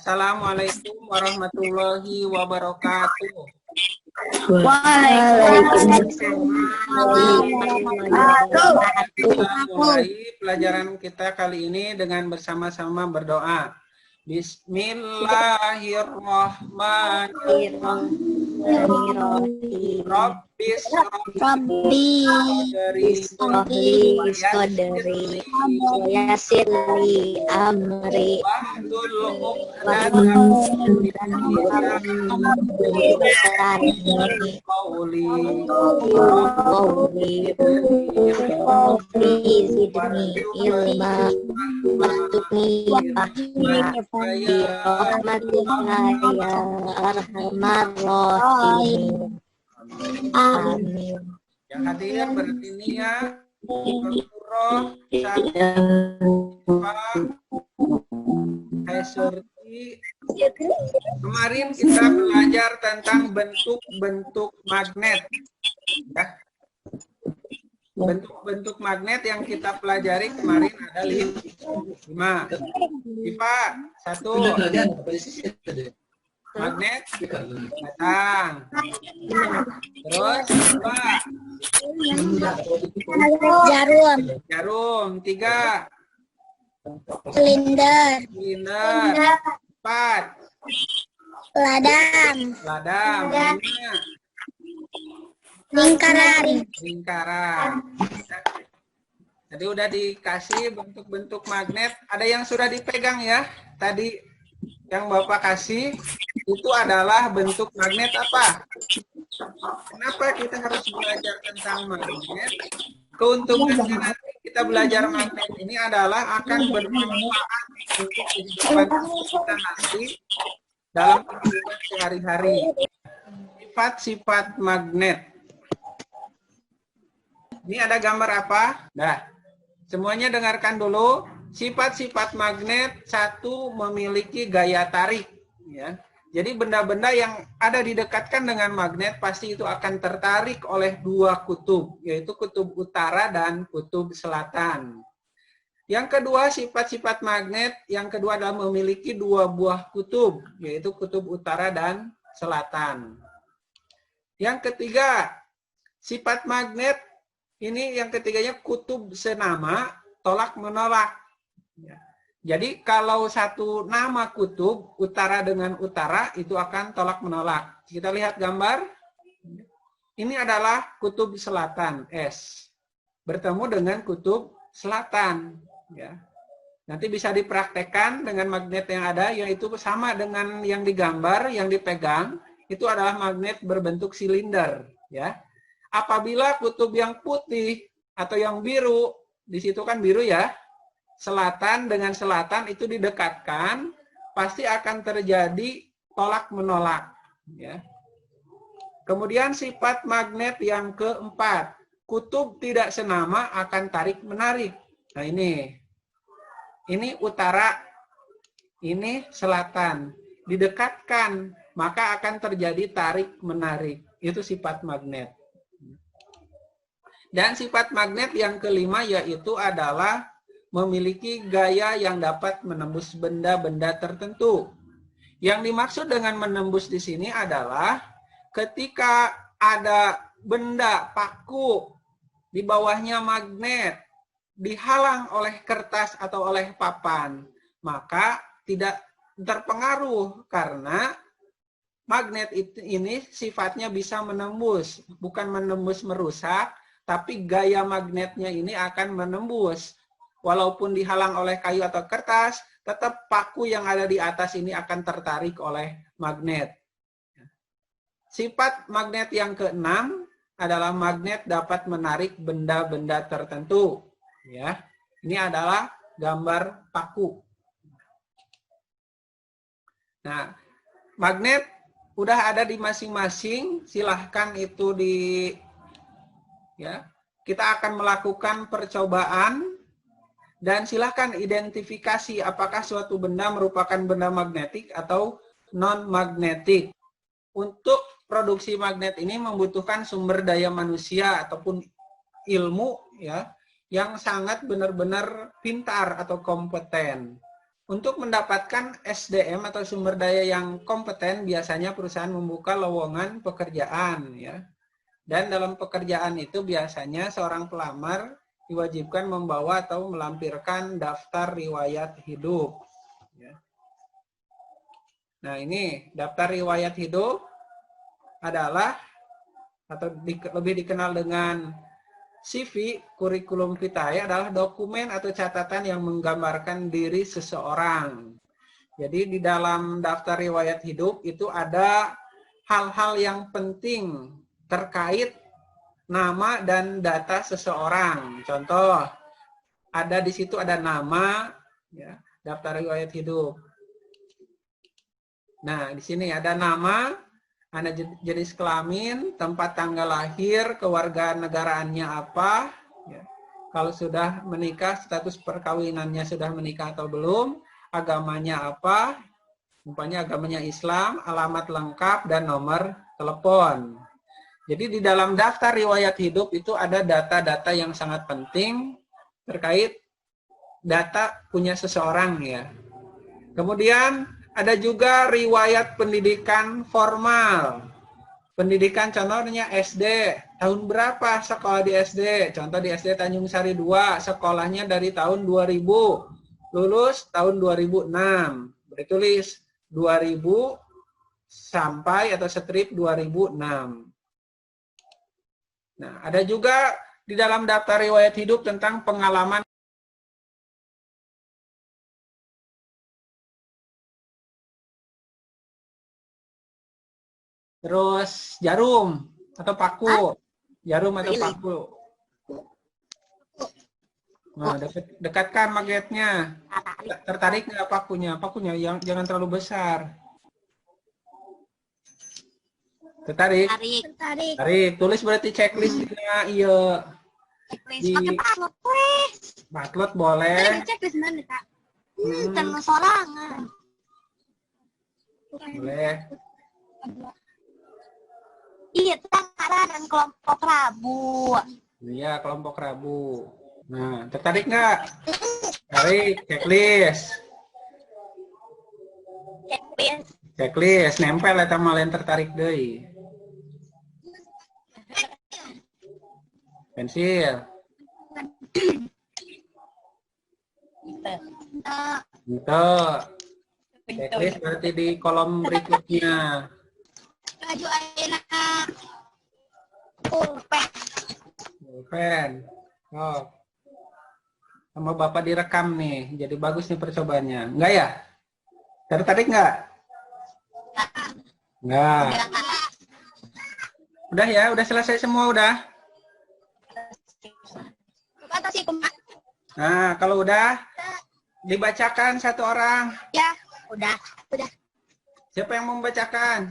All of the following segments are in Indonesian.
Assalamualaikum warahmatullahi wabarakatuh. Kita mulai pelajaran kita kali ini dengan bersama-sama berdoa. Bismillahirrahmanirrahim. Rabbis Rabbi Sadri Yasirli Amri Zidni ilma Warzuqni fahma Rahmatika ya arhamar rahimin. Amin. Yang hadir bertinia Surah Surti. Kemarin kita belajar tentang bentuk-bentuk magnet. Ya. Bentuk-bentuk magnet yang kita pelajari kemarin ada 5. IPA 1. Magnet datang. Terus 2. Jarum. 3. Silinder. 4. Ladang. 5. Lingkaran. Jadi udah dikasih bentuk-bentuk magnet. Ada yang sudah dipegang ya? Tadi yang Bapak kasih itu adalah bentuk magnet apa? Kenapa kita harus belajar tentang magnet? Keuntungannya nanti kita belajar magnet ini adalah akan bermanfaat untuk kehidupan kita nanti dalam kehidupan sehari-hari. Sifat-sifat magnet. Ini ada gambar apa? Nah, semuanya dengarkan dulu. Sifat-sifat magnet, 1, memiliki gaya tarik. Ya. Jadi benda-benda yang ada didekatkan dengan magnet pasti itu akan tertarik oleh 2 kutub, yaitu kutub utara dan kutub selatan. Yang kedua, sifat-sifat magnet yang kedua adalah memiliki 2 buah kutub, yaitu kutub utara dan selatan. Yang ketiga, sifat magnet ini yang ketiganya kutub senama, tolak menolak. Ya. Jadi kalau satu nama kutub utara dengan utara itu akan tolak menolak. Kita lihat gambar. Ini adalah kutub selatan S bertemu dengan kutub selatan. Ya. Nanti bisa dipraktekkan dengan magnet yang ada, yaitu sama dengan yang digambar, yang dipegang itu adalah magnet berbentuk silinder. Ya. Apabila kutub yang putih atau yang biru, di situ kan biru ya, selatan dengan selatan itu didekatkan, pasti akan terjadi tolak menolak. Ya. Kemudian sifat magnet yang keempat, kutub tidak senama akan tarik menarik. Nah ini utara, ini selatan, didekatkan maka akan terjadi tarik menarik. Itu sifat magnet. Dan sifat magnet yang kelima yaitu adalah memiliki gaya yang dapat menembus benda-benda tertentu. Yang dimaksud dengan menembus di sini adalah ketika ada benda paku di bawahnya magnet dihalang oleh kertas atau oleh papan, maka tidak terpengaruh karena magnet ini sifatnya bisa menembus, bukan menembus merusak, tapi gaya magnetnya ini akan menembus. Walaupun dihalang oleh kayu atau kertas, tetap paku yang ada di atas ini akan tertarik oleh magnet. Sifat magnet yang keenam adalah magnet dapat menarik benda-benda tertentu. Ya, ini adalah gambar paku. Nah, magnet udah ada di masing-masing. Silahkan itu kita akan melakukan percobaan dan silahkan identifikasi apakah suatu benda merupakan benda magnetik atau non-magnetik. Untuk produksi magnet ini membutuhkan sumber daya manusia ataupun ilmu ya yang sangat benar-benar pintar atau kompeten. Untuk mendapatkan SDM atau sumber daya yang kompeten, biasanya perusahaan membuka lowongan pekerjaan, ya. Dan dalam pekerjaan itu biasanya seorang pelamar diwajibkan membawa atau melampirkan daftar riwayat hidup. Ya. Nah, ini daftar riwayat hidup adalah atau lebih dikenal dengan CV, kurikulum vitae, adalah dokumen atau catatan yang menggambarkan diri seseorang. Jadi di dalam daftar riwayat hidup itu ada hal-hal yang penting terkait nama dan data seseorang. Contoh, ada di situ ada nama, ya, daftar riwayat hidup. Nah, di sini ada nama, ada jenis kelamin, tempat tanggal lahir, kewarganegaraannya apa, ya. Kalau sudah menikah, status perkawinannya sudah menikah atau belum, agamanya apa, umpamanya agamanya Islam, alamat lengkap, dan nomor telepon. Jadi di dalam daftar riwayat hidup itu ada data-data yang sangat penting terkait data punya seseorang, ya. Kemudian ada juga riwayat pendidikan formal. Pendidikan contohnya SD. Tahun berapa sekolah di SD? Contoh di SD Tanjung Sari 2, sekolahnya dari tahun 2000. Lulus tahun 2006. Bertulis 2000 sampai atau strip 2006. Nah, ada juga di dalam daftar riwayat hidup tentang pengalaman. Terus jarum atau paku. Jarum atau paku. Nah, dekatkan magnetnya. Tertarik nggak pakunya? Pakunya yang jangan terlalu besar. Tertarik? Tertarik. Tarik. Tulis berarti checklistnya. Iya. Checklist. Pakai patlot, please. Patlot boleh. Checklist mana, Kak? Terus sorangan. Boleh. Iya, tentara dan kelompok Rabu. Iya, kelompok Rabu. Nah, tertarik nggak? Tarik, checklist. Checklist. Checklist, nempel eta mah lain tertarik deui. Pensil. Gitu. Checklist berarti di kolom berikutnya. Baju enak. Pulpen. Pulpen. Oh. Sama Bapak direkam nih. Jadi bagus nih percobaannya. Enggak ya? Tertarik nggak? Enggak. Udah ya? Udah selesai semua udah? Nah, kalau udah dibacakan satu orang. Ya, udah. Siapa yang membacakan?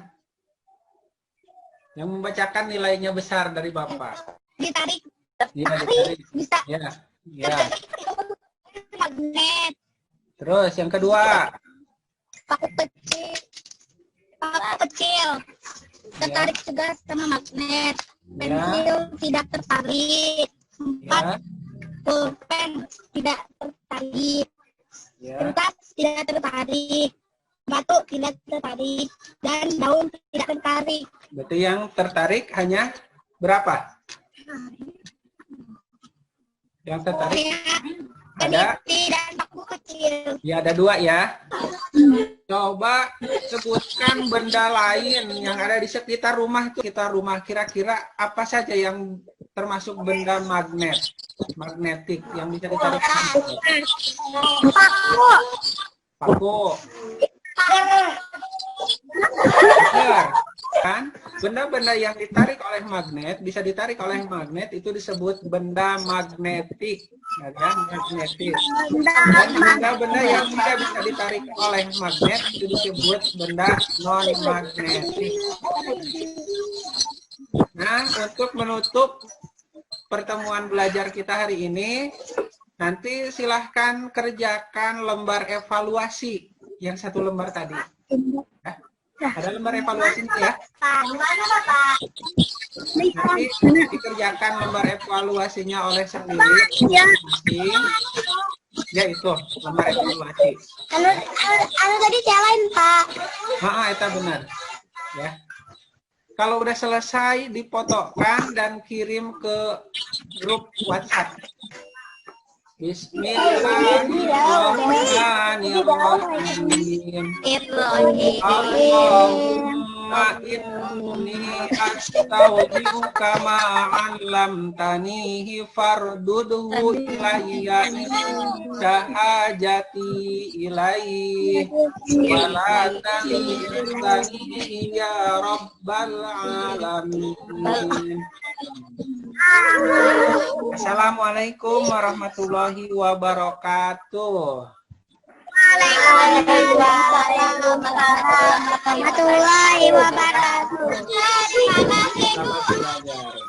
Yang membacakan nilainya besar dari Bapak. Ditarik. Iya, ditarik. Bisa. Ya. Ya. Magnet. Terus yang kedua. Paku kecil. Tertarik juga sama magnet. Pensil tidak tertarik. 4. Pulpen tidak tertarik. Kertas tidak tertarik. Batu tidak tertarik. Dan daun tidak tertarik. Berarti yang tertarik hanya berapa? Yang tertarik ada dan paku kecil. Ya, ada 2 ya. Coba sebutkan benda lain yang ada di sekitar rumah itu. Sekitar rumah kira-kira apa saja yang termasuk benda magnetik yang bisa ditarik? Paku. Benar. Kan? Benda-benda yang ditarik oleh magnet, bisa ditarik oleh magnet, itu disebut benda magnetik. Ya kan? Magnetik. Dan benda-benda yang tidak bisa ditarik oleh magnet, itu disebut benda non-magnetik. Nah, untuk menutup pertemuan belajar kita hari ini, nanti silahkan kerjakan lembar evaluasi yang 1 lembar tadi. Ada lembar evaluasinya ya. Nanti dikerjakan lembar evaluasinya oleh sendiri. Ya itu, lembar evaluasi. Anu tadi lain, Pak. Eta benar. Ya. Kalau udah selesai, difotokan dan kirim ke grup WhatsApp. Bismillahirrahmanirrahim. Allahumma inni astaudiuka ma 'allamtanihi fardudhu ilayya syahajati ilaihi wa la tansani ya rabbal alamin. Assalamualaikum warahmatullahi wabarakatuh. Waalaikumsalam warahmatullahi wabarakatuh. Selamat belajar.